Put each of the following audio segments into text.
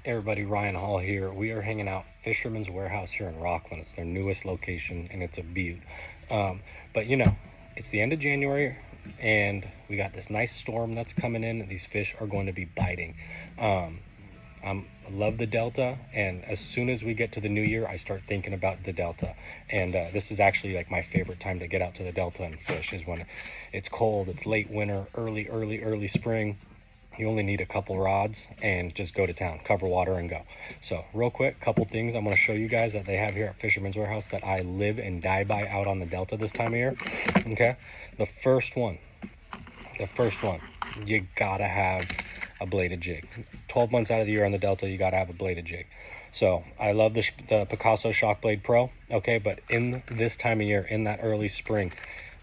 Everybody, Ryan Hall here. We are hanging out Fisherman's Warehouse here in Rockland. It's their newest location and it's a beaut. But you know, it's the end of January and we got this nice storm that's coming in and these fish are going to be biting. I love the Delta, and as soon as we get to the new year, I start thinking about the Delta. And this is actually like my favorite time to get out to the Delta and fish is when it's cold, it's late winter, early spring. You only need a couple rods and just go to town, cover water and go. So real quick, couple things I'm going to show you guys that they have here at Fisherman's Warehouse that I live and die by out on the Delta this time of year. Okay, the first one, you gotta have a bladed jig. 12 months out of the year on the Delta, you gotta have a bladed jig. So I love the Picasso Shock Blade Pro, okay, but in this time of year, in that early spring,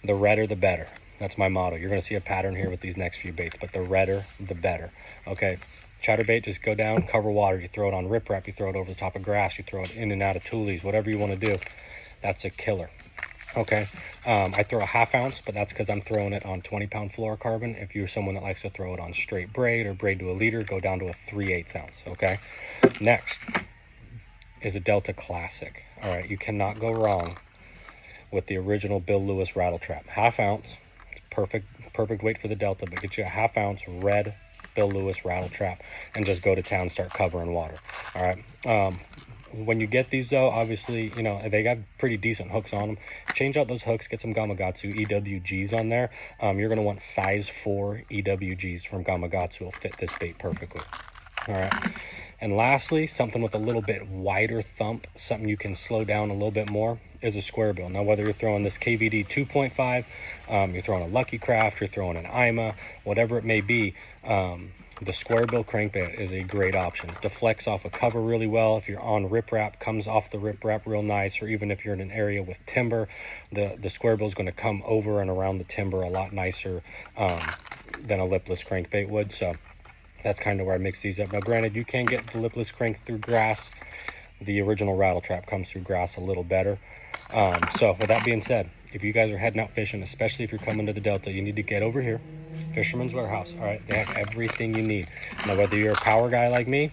the redder the better. That's my motto. You're going to see a pattern here with these next few baits, but the redder, the better. Okay, chatterbait, just go down, cover water. You throw it on riprap, you throw it over the top of grass, you throw it in and out of tulies, whatever you want to do. That's a killer. Okay, I throw a 1/2 ounce, but that's because I'm throwing it on 20-pound fluorocarbon. If you're someone that likes to throw it on straight braid or braid to a leader, go down to a 3/8 ounce. Okay, next is a Delta Classic. All right, you cannot go wrong with the original Bill Lewis rattle trap. 1/2 ounce. Perfect weight for the Delta, but get you a 1/2 ounce red Bill Lewis rattle trap and just go to town, start covering water. All right, when you get these though, obviously, you know, they got pretty decent hooks on them. Change out those hooks, get some Gamakatsu EWGs on there. You're going to want size 4 EWGs from Gamakatsu. Will fit this bait perfectly. All right, and lastly, something with a little bit wider thump, something you can slow down a little bit more, is a square bill. Now, whether you're throwing this KVD 2.5, you're throwing a Lucky Craft, you're throwing an IMA, whatever it may be, the square bill crankbait is a great option. Deflects off a cover really well. If you're on riprap, comes off the riprap real nice, or even if you're in an area with timber, the square bill is going to come over and around the timber a lot nicer than a lipless crankbait would. So that's kind of where I mix these up. Now, granted, you can get the lipless crank through grass. The original rattle trap comes through grass a little better. So with that being said, if you guys are heading out fishing, especially if you're coming to the Delta, you need to get over here, Fisherman's Warehouse. All right, they have everything you need. Now, whether you're a power guy like me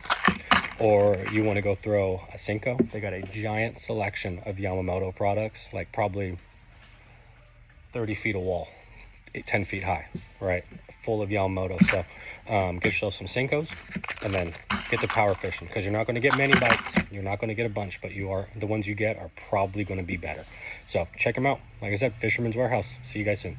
or you want to go throw a Senko, they got a giant selection of Yamamoto products, like probably 30 feet of wall, 10 feet high, right, full of Yamamoto. So get yourself some Senkos and then get to power fishing, because you're not going to get many bites, you're not going to get a bunch, but the ones you get are probably going to be better. So check them out. Like I said, Fisherman's Warehouse. See you guys soon.